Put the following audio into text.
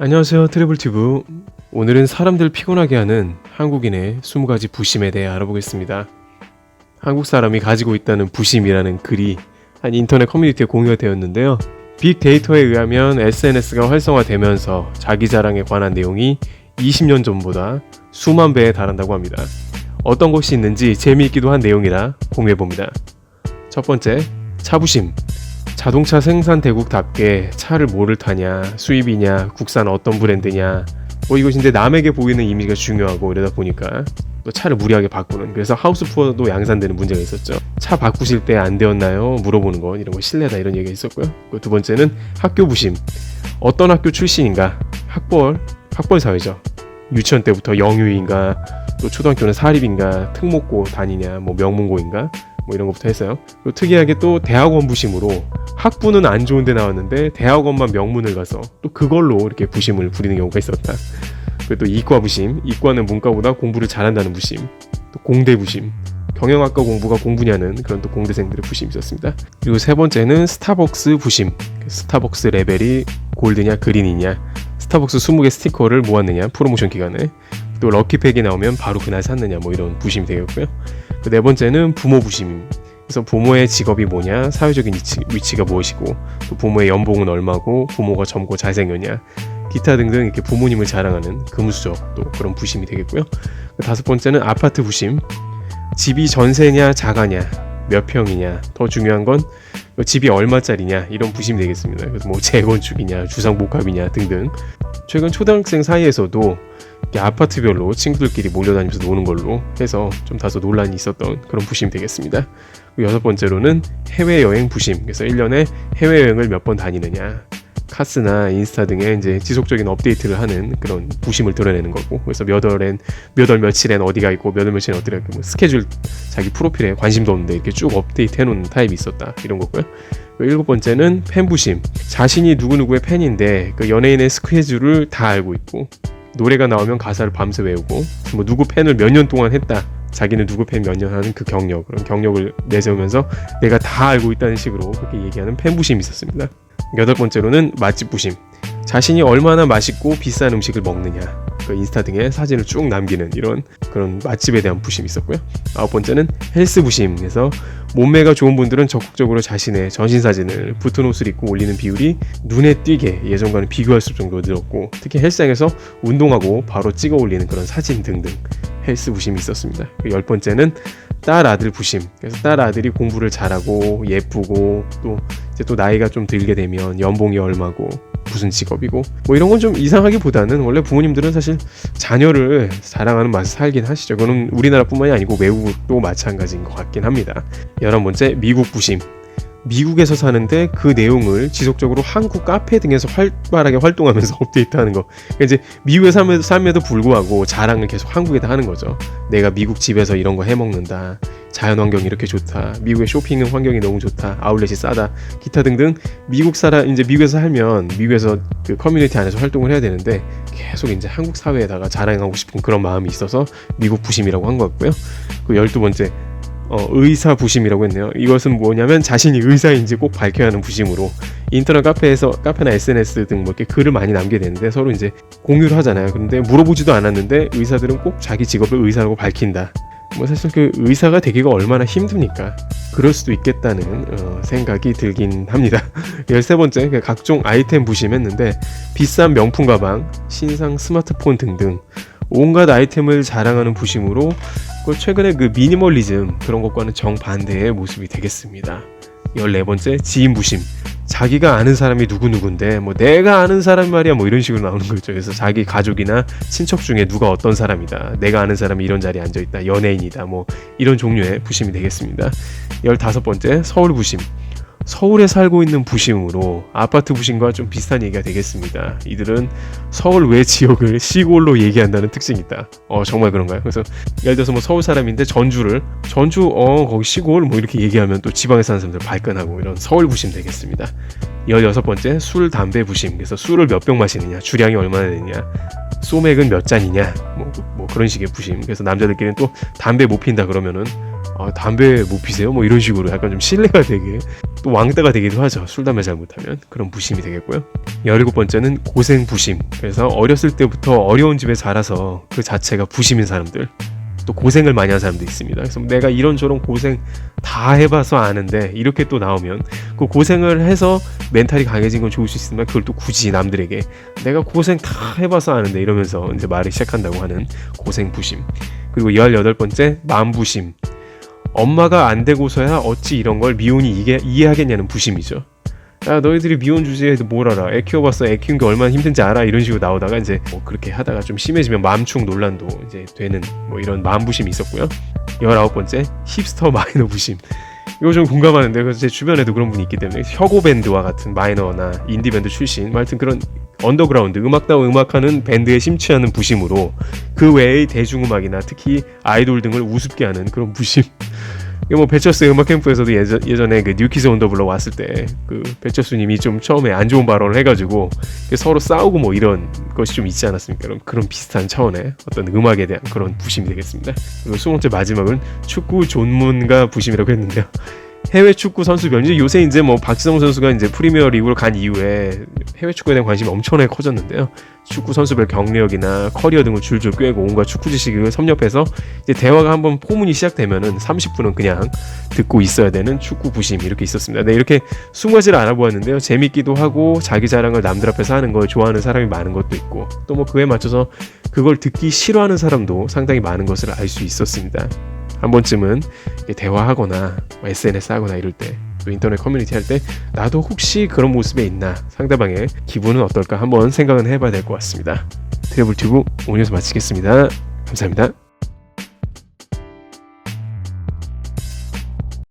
안녕하세요, 트래블튜브. 오늘은 사람들 피곤하게 하는 한국인의 20가지 부심에 대해 알아보겠습니다. 한국 사람이 가지고 있다는 부심이라는 글이 한 인터넷 커뮤니티에 공유가 되었는데요. 빅데이터에 의하면 SNS가 활성화되면서 자기 자랑에 관한 내용이 20년 전보다 수만 배에 달한다고 합니다. 어떤 것이 있는지 재미있기도 한 내용이라 공유해봅니다. 첫 번째, 차부심. 자동차 생산 대국답게 차를 뭐를 타냐, 수입이냐, 국산 어떤 브랜드냐, 이것인데 남에게 보이는 이미지가 중요하고 이러다 보니까 또 차를 무리하게 바꾸는, 그래서 하우스푸어도 양산되는 문제가 있었죠. 차 바꾸실 때 안 되었나요? 물어보는 건 이런 거 실례다, 이런 얘기가 있었고요. 두 번째는 학교 부심. 어떤 학교 출신인가, 학벌 사회죠. 유치원 때부터 영유인가, 또 초등학교는 사립인가, 특목고 다니냐, 명문고인가, 이런 것부터 했어요. 그리고 특이하게 또 대학원 부심으로 학부는 안 좋은 데 나왔는데 대학원만 명문을 가서 또 그걸로 이렇게 부심을 부리는 경우가 있었다. 그리고 또 이과 부심. 이과는 문과보다 공부를 잘한다는 부심. 또 공대 부심. 경영학과 공부가 공부냐는 그런 또 공대생들의 부심이 있었습니다. 그리고 세 번째는 스타벅스 부심. 스타벅스 레벨이 골드냐 그린이냐, 스타벅스 20개 스티커를 모았느냐 프로모션 기간에, 또 럭키팩이 나오면 바로 그날 샀느냐, 이런 부심이 되겠고요. 네 번째는 부모 부심. 그래서 부모의 직업이 뭐냐, 사회적인 위치가 무엇이고, 또 부모의 연봉은 얼마고, 부모가 젊고 잘생겼냐, 기타 등등 이렇게 부모님을 자랑하는 금수저, 또 그런 부심이 되겠고요. 다섯 번째는 아파트 부심. 집이 전세냐 자가냐, 몇 평이냐, 더 중요한 건 집이 얼마짜리냐, 이런 부심이 되겠습니다. 그래서 재건축이냐, 주상복합이냐 등등. 최근 초등학생 사이에서도 아파트별로 친구들끼리 몰려다니면서 노는 걸로 해서 좀 다소 논란이 있었던 그런 부심이 되겠습니다. 여섯 번째로는 해외여행 부심. 그래서 1년에 해외여행을 몇 번 다니느냐, 카스나 인스타 등의 이제 지속적인 업데이트를 하는 그런 부심을 드러내는 거고, 그래서 몇 월 며칠엔 어디가 있고 몇 월 며칠엔 어디가 있고, 스케줄 자기 프로필에 관심도 없는데 이렇게 쭉 업데이트 해놓는 타입이 있었다, 이런 거고요. 일곱 번째는 팬부심. 자신이 누구누구의 팬인데 그 연예인의 스케줄을 다 알고 있고, 노래가 나오면 가사를 밤새 외우고, 누구 팬을 몇 년 동안 했다, 자기는 누구 팬 몇 년 하는 그 경력, 그런 경력을 내세우면서 내가 다 알고 있다는 식으로 그렇게 얘기하는 팬부심이 있었습니다. 여덟 번째로는 맛집 부심. 자신이 얼마나 맛있고 비싼 음식을 먹느냐, 그 인스타 등에 사진을 쭉 남기는 이런 그런 맛집에 대한 부심이 있었고요. 아홉 번째는 헬스 부심. 그래서 몸매가 좋은 분들은 적극적으로 자신의 전신 사진을 붙은 옷을 입고 올리는 비율이 눈에 띄게 예전과는 비교할 수 정도로 늘었고, 특히 헬스장에서 운동하고 바로 찍어 올리는 그런 사진 등등 헬스 부심이 있었습니다. 열 번째는 딸 아들 부심. 그래서 딸 아들이 공부를 잘하고 예쁘고, 또 나이가 좀 들게 되면 연봉이 얼마고 무슨 직업이고, 이런 건 좀 이상하기보다는 원래 부모님들은 사실 자녀를 자랑하는 맛을 살긴 하시죠. 그거는 우리나라뿐만이 아니고 외국도 마찬가지인 것 같긴 합니다. 11번째, 미국 부심. 미국에서 사는데 그 내용을 지속적으로 한국 카페 등에서 활발하게 활동하면서 업데이트하는 거. 그러니까 이제 미국에 삶에도 불구하고 자랑을 계속 한국에다 하는 거죠. 내가 미국 집에서 이런 거 해먹는다, 자연환경이 이렇게 좋다, 미국의 쇼핑 환경이 너무 좋다, 아울렛이 싸다, 기타 등등. 이제 미국에서 살면 미국에서 그 커뮤니티 안에서 활동을 해야 되는데 계속 이제 한국 사회에다가 자랑하고 싶은 그런 마음이 있어서 미국 부심이라고 한 것 같고요. 그 12번째, 의사 부심이라고 했네요. 이것은 뭐냐면 자신이 의사인지 꼭 밝혀야 하는 부심으로, 인터넷 카페나 SNS 등 이렇게 글을 많이 남게 되는데 서로 이제 공유를 하잖아요. 그런데 물어보지도 않았는데 의사들은 꼭 자기 직업을 의사라고 밝힌다. 사실 그 의사가 되기가 얼마나 힘드니까 그럴 수도 있겠다는 생각이 들긴 합니다. 13번째, 각종 아이템 부심했는데 비싼 명품 가방, 신상 스마트폰 등등 온갖 아이템을 자랑하는 부심으로, 최근에 그 미니멀리즘 그런 것과는 정반대의 모습이 되겠습니다. 14번째, 지인 부심. 자기가 아는 사람이 누구누군데 내가 아는 사람 말이야, 이런 식으로 나오는 거죠. 그래서 자기 가족이나 친척 중에 누가 어떤 사람이다, 내가 아는 사람이 이런 자리에 앉아있다, 연예인이다, 이런 종류의 부심이 되겠습니다. 15번째, 서울 부심. 서울에 살고 있는 부심으로 아파트 부심과 좀 비슷한 얘기가 되겠습니다. 이들은 서울 외 지역을 시골로 얘기한다는 특징이 있다. 정말 그런가요? 그래서 예를 들어서 서울 사람인데 전주 거기 시골 이렇게 얘기하면 또 지방에 사는 사람들 발끈하고, 이런 서울 부심 되겠습니다. 16번째, 술 담배 부심. 그래서 술을 몇 병 마시느냐, 주량이 얼마나 되느냐, 소맥은 몇 잔이냐, 그런 식의 부심. 그래서 남자들끼리는 또 담배 못 핀다 그러면은 담배 못 피세요? 뭐 이런 식으로 약간 좀 신뢰가 되게 또 왕따가 되기도 하죠. 술, 담배 잘못하면. 그런 부심이 되겠고요. 17번째는 고생 부심. 그래서 어렸을 때부터 어려운 집에 자라서 그 자체가 부심인 사람들. 또 고생을 많이 한 사람도 있습니다. 그래서 내가 이런저런 고생 다 해봐서 아는데 이렇게 또 나오면 그 고생을 해서 멘탈이 강해진 건 좋을 수 있지만 그걸 또 굳이 남들에게 내가 고생 다 해봐서 아는데 이러면서 이제 말을 시작한다고 하는 고생 부심. 그리고 18번째 마음부심. 엄마가 안 되고서야 어찌 이런 걸 미혼이 이해하겠냐는 부심이죠. 야, 너희들이 미혼 주제에 뭘 알아? 애 키워봤어? 애 키운 게 얼마나 힘든지 알아? 이런 식으로 나오다가 이제 뭐 그렇게 하다가 좀 심해지면 마음충 논란도 이제 되는 뭐 이런 마음 부심이 있었고요. 19번째 힙스터 마이너 부심. 이거 좀 공감하는데 그래서 제 주변에도 그런 분이 있기 때문에 혁오 밴드와 같은 마이너나 인디 밴드 출신, 하여튼 그런 언더그라운드 음악다운 음악하는 밴드에 심취하는 부심으로 그 외의 대중음악이나 특히 아이돌 등을 우습게 하는 그런 부심. 이거 뭐 배철수의 음악 캠프에서도 예전에 그 뉴키즈 온 더 블럭 왔을 때 그 배철수님이 좀 처음에 안 좋은 발언을 해가지고 서로 싸우고 뭐 이런 것이 좀 있지 않았습니까? 그런 비슷한 차원의 어떤 음악에 대한 그런 부심이 되겠습니다. 그리고 20번째 마지막은 축구 전문가 부심이라고 했는데요. 해외 축구 선수별 이제 요새 이제 뭐 박지성 선수가 이제 프리미어 리그로 간 이후에 해외 축구에 대한 관심이 엄청나게 커졌는데요. 축구 선수별 경력이나 커리어 등을 줄줄 꿰고 온갖 축구 지식을 섭렵해서 이제 대화가 한번 포문이 시작되면은 30분은 그냥 듣고 있어야 되는 축구 부심 이렇게 있었습니다. 네, 이렇게 20가지를 알아보았는데요. 재밌기도 하고 자기 자랑을 남들 앞에서 하는 걸 좋아하는 사람이 많은 것도 있고 또 뭐 그에 맞춰서 그걸 듣기 싫어하는 사람도 상당히 많은 것을 알 수 있었습니다. 한 번쯤은 대화하거나 SNS 하거나 이럴 때 또 인터넷 커뮤니티 할 때 나도 혹시 그런 모습에 있나 상대방의 기분은 어떨까 한번 생각은 해봐야 될 것 같습니다. 트래블튜브 오늘 여기서 마치겠습니다. 감사합니다.